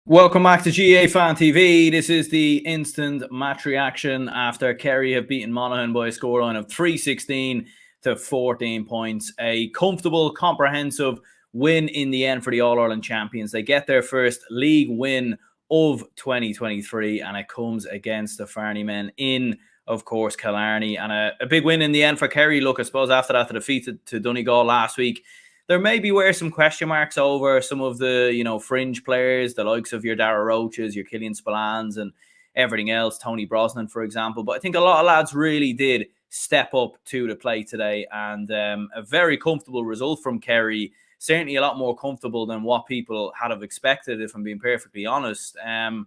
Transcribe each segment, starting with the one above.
Welcome back to GA Fan TV. This is the instant match reaction after Kerry have beaten Monaghan by a scoreline of 3-16 to 14 points. A comfortable, comprehensive win in the end for the All-Ireland champions. They get their first league win of 2023, and it comes against the Farney men in, of course, Killarney. And a big win in the end for Kerry. Look, I suppose after that, the defeat to Donegal last week, there maybe were some question marks over some of the, fringe players, the likes of your Dara Roaches, your Killian Spillans and everything else, Tony Brosnan, for example. But I think a lot of lads really did step up to the plate today, and a very comfortable result from Kerry. Certainly a lot more comfortable than what people had have expected, if I'm being perfectly honest. And,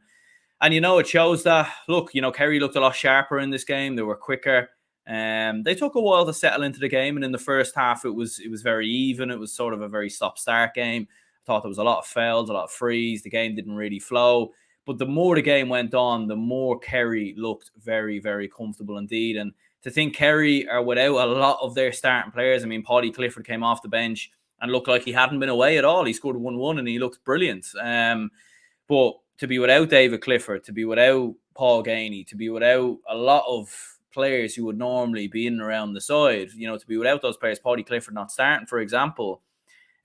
it shows that, look, Kerry looked a lot sharper in this game. They were quicker. They took a while to settle into the game, and in the first half it was very even. It was sort of a very stop-start game. I thought there was a lot of fouls, a lot of frees. The game didn't really flow. But the more the game went on, the more Kerry looked very, very comfortable indeed. And to think Kerry are without a lot of their starting players. I mean, Paddy Clifford came off the bench and looked like he hadn't been away at all. He scored 1-1 and he looked brilliant. But to be without David Clifford, to be without Paul Gainey, to be without a lot of players who would normally be in and around the side, to be without those players, Paddy Clifford not starting, for example,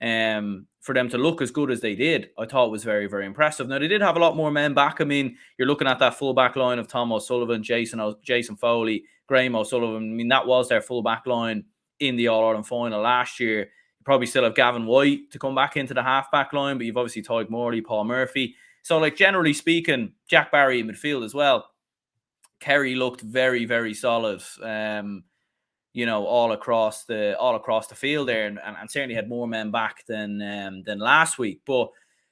for them to look as good as they did, I thought was very, very impressive. Now, they did have a lot more men back. I mean, you're looking at that full back line of Tom O'Sullivan, Jason Foley, Graham O'Sullivan. I mean, that was their full back line in the All-Ireland final last year. You probably still have Gavin White to come back into the half-back line, but you've obviously Tyke Morley, Paul Murphy. So, generally speaking, Jack Barry in midfield as well. Kerry looked very, very solid, all across the field there, and certainly had more men back than last week. But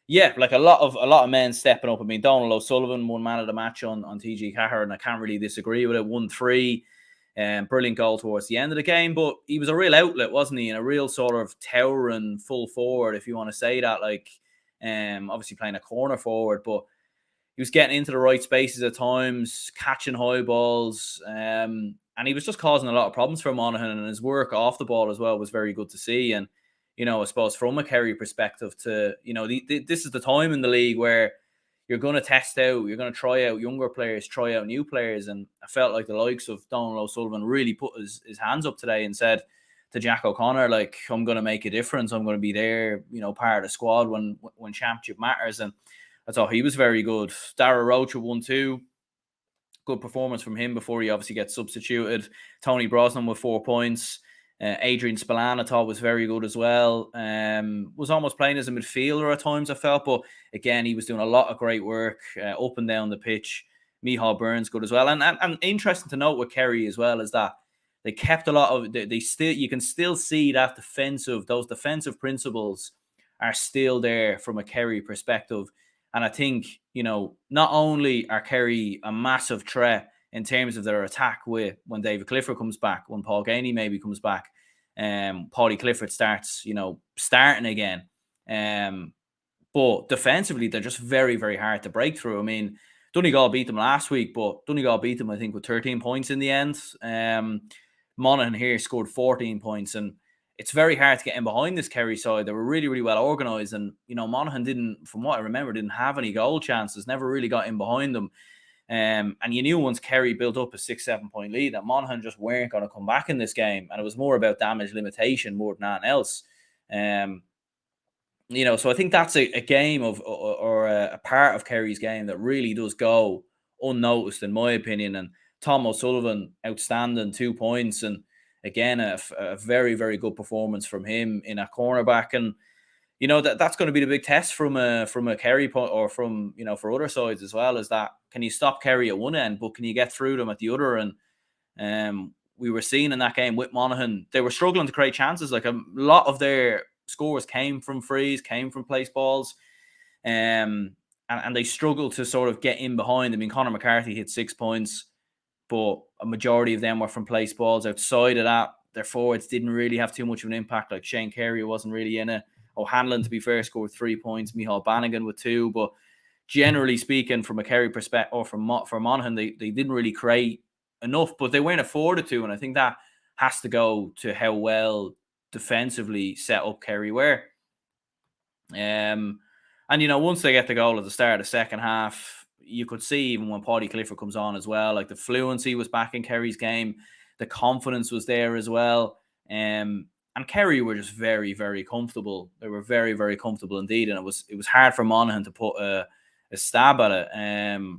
yeah, a lot of men stepping up. I mean, Donald O'Sullivan won man of the match on TG Cahir, and I can't really disagree with it. 1-3, brilliant goal towards the end of the game. But he was a real outlet, wasn't he? And a real sort of towering full forward, if you want to say that. Obviously playing a corner forward, but he was getting into the right spaces at times, catching high balls, and he was just causing a lot of problems for Monaghan, and his work off the ball as well was very good to see. And, I suppose from a Kerry perspective this is the time in the league where you're going to test out, you're going to try out younger players, try out new players. And I felt like the likes of Donald O'Sullivan really put his hands up today and said to Jack O'Connor, I'm going to make a difference. I'm going to be there, part of the squad when championship matters. And I thought he was very good. Dara Roach at 1-2. Good performance from him before he obviously gets substituted. Tony Brosnan with 4 points. Adrian Spillane, I thought, was very good as well. Was almost playing as a midfielder at times, I felt. But again, he was doing a lot of great work up and down the pitch. Micheál Burns good as well. And interesting to note with Kerry as well is that they kept a lot of... you can still see that those defensive principles are still there from a Kerry perspective. And I think, not only are Kerry a massive threat in terms of their attack when David Clifford comes back, when Paul Gainey maybe comes back, Paddy Clifford starts, starting again. But defensively, they're just very, very hard to break through. I mean, Donegal beat them last week, but Donegal beat them, I think, with 13 points in the end. Monaghan here scored 14 points, and it's very hard to get in behind this Kerry side. They were really, really well organised. And, Monaghan didn't, from what I remember, didn't have any goal chances, never really got in behind them. And you knew once Kerry built up a 6-7 point lead that Monaghan just weren't going to come back in this game. And it was more about damage limitation more than anything else. So I think that's a game or a part of Kerry's game that really does go unnoticed, in my opinion. And Tom O'Sullivan, outstanding, 2 points. And again, a very, very good performance from him in a cornerback. And, that's going to be the big test from a Kerry point, or from, for other sides as well, is that can you stop Kerry at one end, but can you get through them at the other? And We were seeing in that game with Monaghan, they were struggling to create chances. Like a lot of their scores came from frees, came from place balls. And they struggled to sort of get in behind. I mean, Conor McCarthy hit 6 points, but a majority of them were from place balls. Outside of that, their forwards didn't really have too much of an impact. Like Shane Kerry wasn't really in it. O'Hanlon, to be fair, scored 3 points. Micheál Bannigan with 2. But generally speaking, from a Kerry perspective, or from Monaghan, they didn't really create enough, but they weren't afforded to. And I think that has to go to how well defensively set up Kerry were. And, once they get the goal at the start of the second half, you could see even when Paddy Clifford comes on as well, like the fluency was back in Kerry's game. The confidence was there as well. And Kerry were just very, very comfortable. They were very, very comfortable indeed. And it was hard for Monaghan to put a stab at it.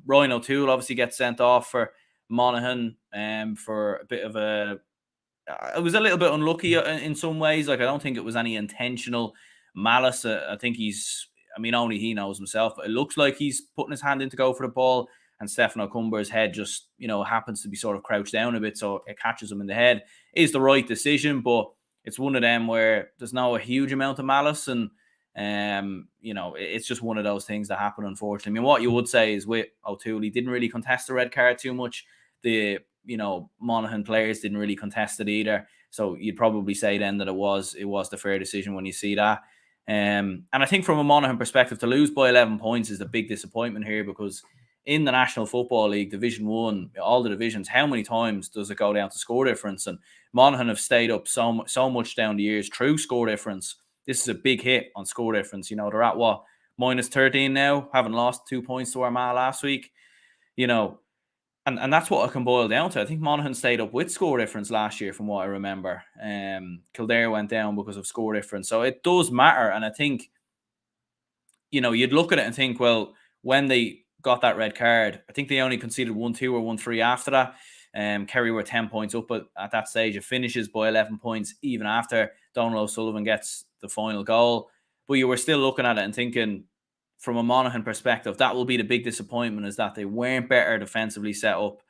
Ryan O'Toole obviously gets sent off for Monaghan for a bit of a... It was a little bit unlucky in some ways. Like, I don't think it was any intentional malice. I think only he knows himself, but it looks like he's putting his hand in to go for the ball, and Stephen O'Cumber's head just, happens to be sort of crouched down a bit, so it catches him in the head. Is the right decision, but it's one of them where there's not a huge amount of malice, and it's just one of those things that happen, unfortunately. I mean, what you would say is with O'Toole, he didn't really contest the red card too much. The Monaghan players didn't really contest it either, so you'd probably say then that it was the fair decision when you see that. And I think from a Monaghan perspective, to lose by 11 points is the big disappointment here, because in the National Football League, Division 1, all the divisions, how many times does it go down to score difference? And Monaghan have stayed up so much down the years through score difference. This is a big hit on score difference. They're at what, minus 13 now, having lost 2 points to Armagh last week. And that's what it can boil down to. I think Monaghan stayed up with score difference last year, from what I remember. Kildare went down because of score difference. So it does matter. And I think, you'd look at it and think, well, when they got that red card, I think they only conceded 1-2 or 1-3 after that. Kerry were 10 points up, but at that stage, it finishes by 11 points, even after Donald O'Sullivan gets the final goal. But you were still looking at it and thinking, from a Monaghan perspective, that will be the big disappointment, is that they weren't better defensively set up.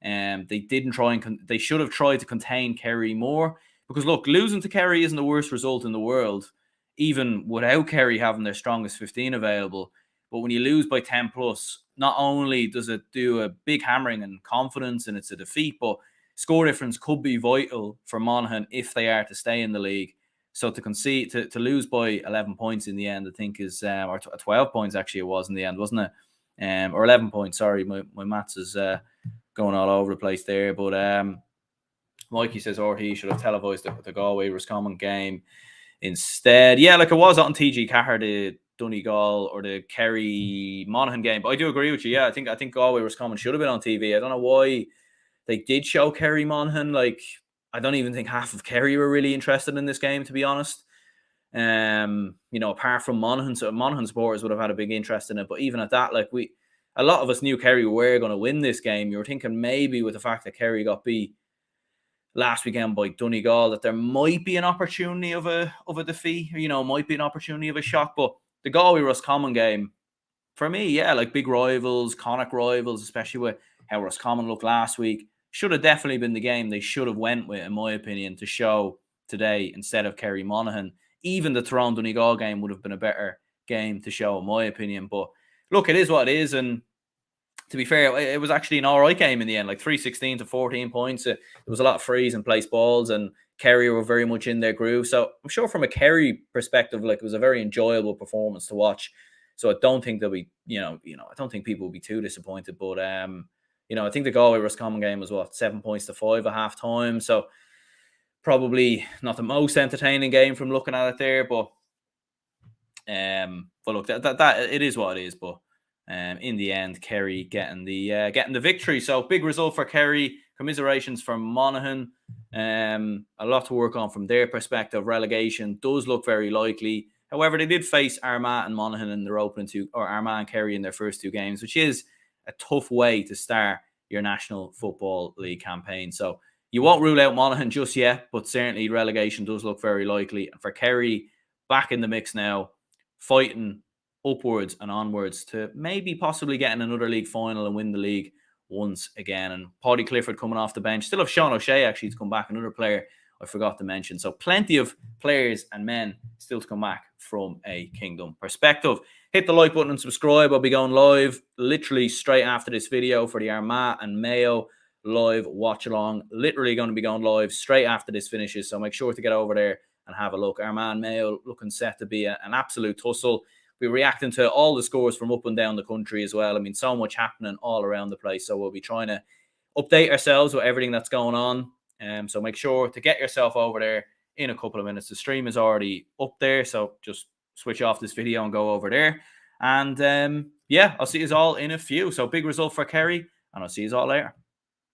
They didn't try they should have tried to contain Kerry more, because look, losing to Kerry isn't the worst result in the world, even without Kerry having their strongest 15 available. But when you lose by 10 plus, not only does it do a big hammering and confidence and it's a defeat, but score difference could be vital for Monaghan if they are to stay in the league. So to concede, to lose by 11 points in the end, I think is, or 12 points actually it was in the end, wasn't it? Or 11 points, sorry, my maths is going all over the place there. But Mikey says he should have televised the Galway Roscommon game instead. Yeah, like it was on TG Cahir, the Donegal or the Kerry Monaghan game. But I do agree with you. Yeah, I think Galway Roscommon should have been on TV. I don't know why they did show Kerry Monaghan. Like, I don't even think half of Kerry were really interested in this game, to be honest. Apart from Monaghan, so Monaghan supporters would have had a big interest in it. But even at that, like a lot of us knew Kerry were going to win this game. You were thinking maybe with the fact that Kerry got beat last weekend by Donegal, that there might be an opportunity of a defeat, might be an opportunity of a shock. But the Galway Roscommon game, for me, yeah, like big rivals, Connacht rivals, especially with how Roscommon looked last week, should have definitely been the game they should have went with, in my opinion, to show today instead of Kerry Monaghan. Even the Tyrone Donegal game would have been a better game to show, in my opinion. But look, it is what it is. And to be fair, it was actually an all right game in the end, like 3-16 to 14 points. There was a lot of frees and place balls, and Kerry were very much in their groove. So I'm sure from a Kerry perspective, like, it was a very enjoyable performance to watch. So I don't think they'll be, I don't think people will be too disappointed. But I think the Galway Roscommon game was 7 points to 5 at half time. So probably not the most entertaining game from looking at it there. But look, that it is what it is. But in the end, Kerry getting the victory. So big result for Kerry. Commiserations for Monaghan. A lot to work on from their perspective. Relegation does look very likely. However, they did face Armagh and Monaghan in their opening two, or Armagh and Kerry in their first two games, which is a tough way to start your National Football League campaign. So you won't rule out Monaghan just yet, but certainly relegation does look very likely. And for Kerry, back in the mix now, fighting upwards and onwards to maybe possibly getting another league final and win the league once again. And Paddy Clifford coming off the bench. Still have Sean O'Shea actually to come back, another player I forgot to mention. So plenty of players and men still to come back from a Kingdom perspective. Hit the like button and subscribe. I'll be going live literally straight after this video for the Armagh and Mayo live watch along. Literally going to be going live straight after this finishes. So make sure to get over there and have a look. Armagh and Mayo looking set to be an absolute tussle. We're reacting to all the scores from up and down the country as well. I mean, so much happening all around the place. So we'll be trying to update ourselves with everything that's going on. So make sure to get yourself over there in a couple of minutes. The stream is already up there. So just switch off this video and go over there. And yeah, I'll see you all in a few. So big result for Kerry, and I'll see you all later.